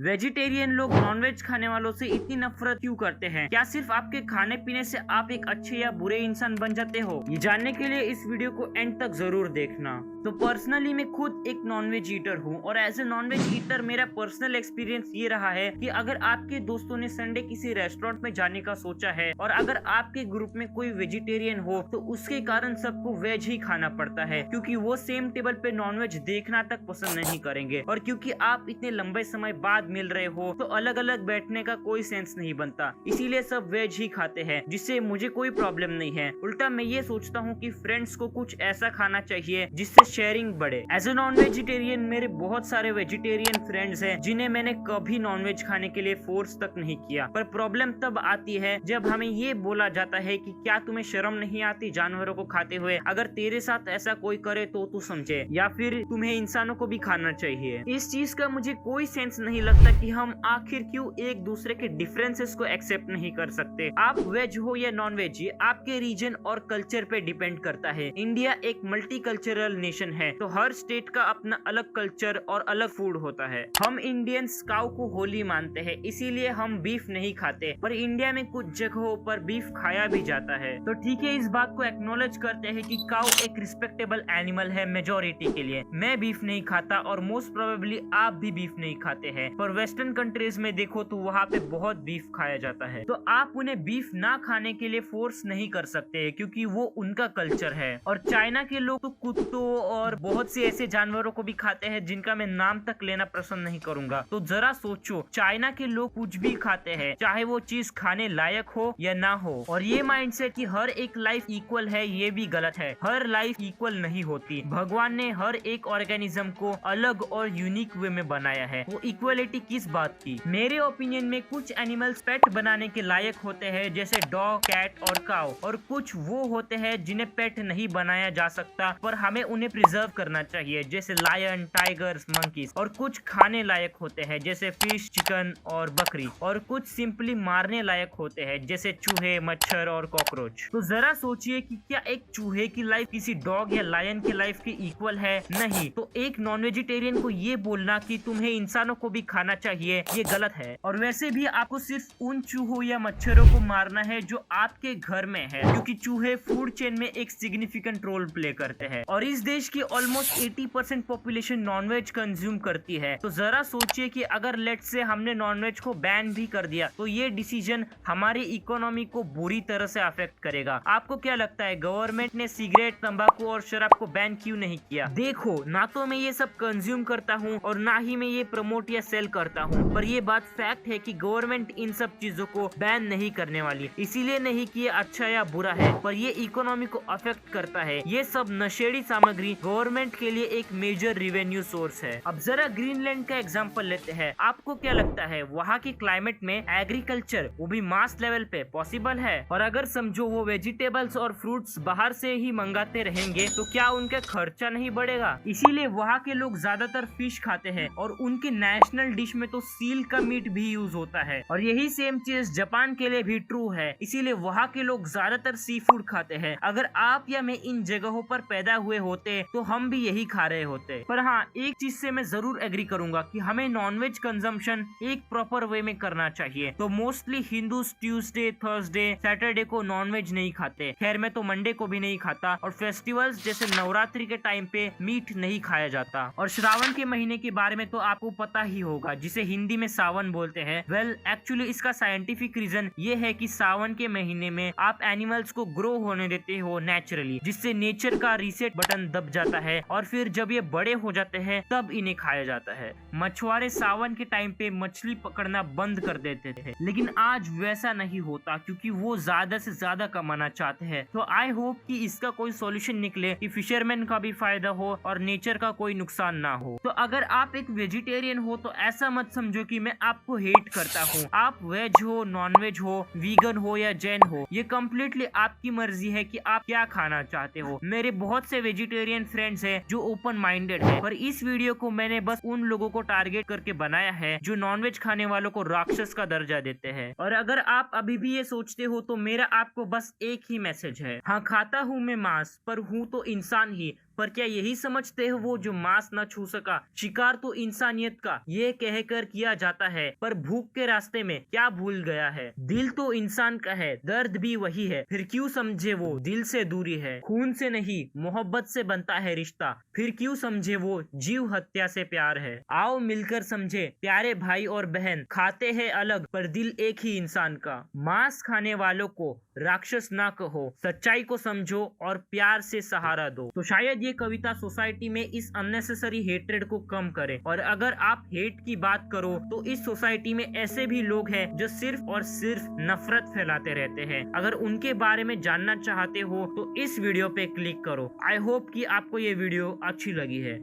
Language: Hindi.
वेजिटेरियन लोग नॉनवेज खाने वालों से इतनी नफरत क्यों करते हैं? क्या सिर्फ आपके खाने पीने से आप एक अच्छे या बुरे इंसान बन जाते हो? ये जानने के लिए इस वीडियो को एंड तक जरूर देखना। तो पर्सनली मैं खुद एक नॉनवेज ईटर हूँ और एज ए नॉनवेज ईटर मेरा पर्सनल एक्सपीरियंस ये रहा है कि अगर आपके दोस्तों ने संडे किसी रेस्टोरेंट में जाने का सोचा है और अगर आपके ग्रुप में कोई वेजिटेरियन हो तो उसके कारण सबको वेज ही खाना पड़ता है, क्योंकि वो सेम टेबल पे नॉनवेज देखना तक पसंद नहीं करेंगे। और क्योंकि आप इतने लंबे समय बाद मिल रहे हो तो अलग अलग बैठने का कोई सेंस नहीं बनता, इसीलिए सब वेज ही खाते हैं, जिससे मुझे कोई प्रॉब्लम नहीं है। उल्टा मैं ये सोचता हूँ कि फ्रेंड्स को कुछ ऐसा खाना चाहिए जिससे शेयरिंग बढ़े। एज ए नॉन वेजिटेरियन मेरे बहुत सारे वेजिटेरियन फ्रेंड्स हैं जिन्हें मैंने कभी नॉनवेज खाने के लिए फोर्स तक नहीं किया, पर प्रॉब्लम तब आती है जब हमें ये बोला जाता है कि क्या तुम्हें शर्म नहीं आती जानवरों को खाते हुए? अगर तेरे साथ ऐसा कोई करे तो तू समझे, या फिर तुम्हें इंसानों को भी खाना चाहिए। इस चीज का मुझे कोई सेंस नहीं लगता कि हम आखिर क्यों एक दूसरे के डिफरेंसेस को एक्सेप्ट नहीं कर सकते। आप वेज हो या नॉन वेज, ये आपके रीजन और कल्चर पे डिपेंड करता है। इंडिया एक मल्टी कल्चरल नेशन है, तो हर स्टेट का अपना अलग कल्चर और अलग फूड होता है। हम इंडियंस काऊ को होली मानते हैं, इसीलिए हम बीफ नहीं खाते, पर इंडिया में कुछ जगहों पर बीफ खाया भी जाता है। तो ठीक है, इस बात को एक्नॉलेज करते हैं कि काऊ एक रिस्पेक्टेबल एनिमल है मेजोरिटी के लिए। मैं बीफ नहीं खाता और मोस्ट प्रोबेबली आप भी बीफ नहीं खाते हैं, पर वेस्टर्न कंट्रीज में देखो तो वहाँ पे बहुत बीफ खाया जाता है। तो आप उन्हें बीफ ना खाने के लिए फोर्स नहीं कर सकते, क्योंकि वो उनका कल्चर है। और चाइना के लोग तो कुत्तों और बहुत से ऐसे जानवरों को भी खाते हैं जिनका मैं नाम तक लेना पसंद नहीं करूंगा। तो जरा सोचो, चाइना के लोग कुछ भी खाते हैं, चाहे वो चीज खाने लायक हो या ना हो। और ये माइंडसेट कि हर एक लाइफ इक्वल है, ये भी गलत है। हर लाइफ इक्वल नहीं होती। भगवान ने हर एक ऑर्गेनिज्म को अलग और यूनिक वे में बनाया है। वो इक्वलिटी किस बात की? मेरे ओपिनियन में कुछ एनिमल्स पेट बनाने के लायक होते हैं, जैसे डॉग, कैट और काउ, और कुछ वो होते हैं जिन्हें पेट नहीं बनाया जा सकता पर हमें उन्हें प्रिजर्व करना चाहिए, जैसे लायन, टाइगर्स, मंकीज। और कुछ खाने लायक होते हैं जैसे फिश, चिकन और बकरी, और कुछ सिंपली मारने लायक होते हैं जैसे चूहे, मच्छर और कॉकरोच। तो जरा सोचिए कि क्या एक चूहे की लाइफ किसी डॉग या लायन की लाइफ के इक्वल है? नहीं। तो एक नॉन वेजिटेरियन को ये बोलना कि तुम्हें इंसानों को भी खाना चाहिए, ये गलत है। और वैसे भी आपको सिर्फ उन चूहों या मच्छरों को मारना है जो आपके घर में है, क्योंकि चूहे फूड चेन में एक सिग्निफिकेंट रोल प्ले करते हैं। और इस देश की ऑलमोस्ट 80% पॉपुलेशन नॉनवेज कंज्यूम करती है। तो जरा सोचिए कि अगर लेट से हमने नॉनवेज को बैन भी कर दिया तो ये डिसीजन हमारी इकोनॉमी को बुरी तरह से अफेक्ट करेगा। आपको क्या लगता है गवर्नमेंट ने सिगरेट, तंबाकू और शराब को बैन क्यों नहीं किया? देखो, ना तो मैं ये सब कंज्यूम करता हूँ और ना ही मैं ये प्रमोट या सेल करता हूँ, पर ये बात फैक्ट है कि गवर्नमेंट इन सब चीजों को बैन नहीं करने वाली। इसीलिए नहीं कि ये अच्छा या बुरा है, पर ये इकोनॉमी को अफेक्ट करता है। ये सब नशेड़ी सामग्री गवर्नमेंट के लिए एक मेजर रेवेन्यू सोर्स है। अब जरा ग्रीनलैंड का एग्जांपल लेते हैं। आपको क्या लगता है वहाँ की क्लाइमेट में एग्रीकल्चर, वो भी मास लेवल पे, पॉसिबल है? और अगर समझो वो वेजिटेबल्स और फ्रूट्स बाहर से ही मंगाते रहेंगे तो क्या उनका खर्चा नहीं बढ़ेगा? इसीलिए वहाँ के लोग ज्यादातर फिश खाते हैं और उनके नेशनल डिश में तो सील का मीट भी यूज होता है। और यही सेम चीज जापान के लिए भी ट्रू है, इसीलिए वहाँ के लोग ज्यादातर सी फूड खाते हैं। अगर आप या मैं इन जगहों पर पैदा हुए होते तो हम भी यही खा रहे होते। पर हाँ, एक चीज से मैं जरूर एग्री करूंगा कि हमें नॉनवेज कंजम्पशन एक प्रॉपर वे में करना चाहिए। तो mostly Hindus Tuesday, Thursday, Saturday को नॉनवेज नहीं खाते। खैर, मैं तो मंडे को भी नहीं खाता। और फेस्टिवल्स जैसे नवरात्रि के टाइम पे मीट नहीं खाया जाता। और श्रावण के महीने के बारे में तो आपको पता ही होगा, जिसे हिंदी में सावन बोलते हैं। वेल, एक्चुअली इसका साइंटिफिक रीजन ये है कि सावन के महीने में आप एनिमल्स को ग्रो होने देते हो नेचुरली, जिससे नेचर का रीसेट बटन दब जाता है और फिर जब ये बड़े हो जाते हैं तब इन्हें खाया जाता है। मछुआरे सावन के टाइम पे मछली पकड़ना बंद कर देते थे, लेकिन आज वैसा नहीं होता क्योंकि वो ज्यादा से ज्यादा कमाना चाहते हैं। तो आई होप कि इसका कोई सॉल्यूशन निकले कि फिशरमैन का भी फायदा हो और नेचर का कोई नुकसान ना हो। तो अगर आप एक वेजिटेरियन हो तो ऐसा मत समझो कि मैं आपको हेट करता हूँ। आप वेज हो, नॉन वेज हो, वीगन हो या जैन हो, ये कम्प्लीटली आपकी मर्जी है कि आप क्या खाना चाहते हो। मेरे बहुत से वेजिटेरियन फ्रेंड्स हैं जो ओपन माइंडेड है, पर इस वीडियो को मैंने बस उन लोगों को टारगेट करके बनाया है जो नॉनवेज खाने वालों को राक्षस का दर्जा देते हैं। और अगर आप अभी भी ये सोचते हो तो मेरा आपको बस एक ही मैसेज है, हाँ खाता हूँ मैं मांस, पर हूँ तो इंसान ही, पर क्या यही समझते हो वो जो मांस न छू सका? शिकार तो इंसानियत का ये कहकर किया जाता है, पर भूख के रास्ते में क्या भूल गया है? दिल तो इंसान का है, दर्द भी वही है, फिर क्यों समझे वो दिल से दूरी है? खून से नहीं मोहब्बत से बनता है रिश्ता, फिर क्यों समझे वो जीव हत्या से प्यार है? आओ मिलकर समझे प्यारे भाई और बहन, खाते हैं अलग पर दिल एक ही इंसान का। मांस खाने वालों को राक्षस ना कहो, सच्चाई को समझो और प्यार से सहारा दो। तो शायद ये कविता सोसाइटी में इस अननेसेसरी हेट्रेड को कम करे। और अगर आप हेट की बात करो तो इस सोसाइटी में ऐसे भी लोग हैं जो सिर्फ और सिर्फ नफरत फैलाते रहते हैं। अगर उनके बारे में जानना चाहते हो तो इस वीडियो पे क्लिक करो। आई होप कि आपको ये वीडियो अच्छी लगी है।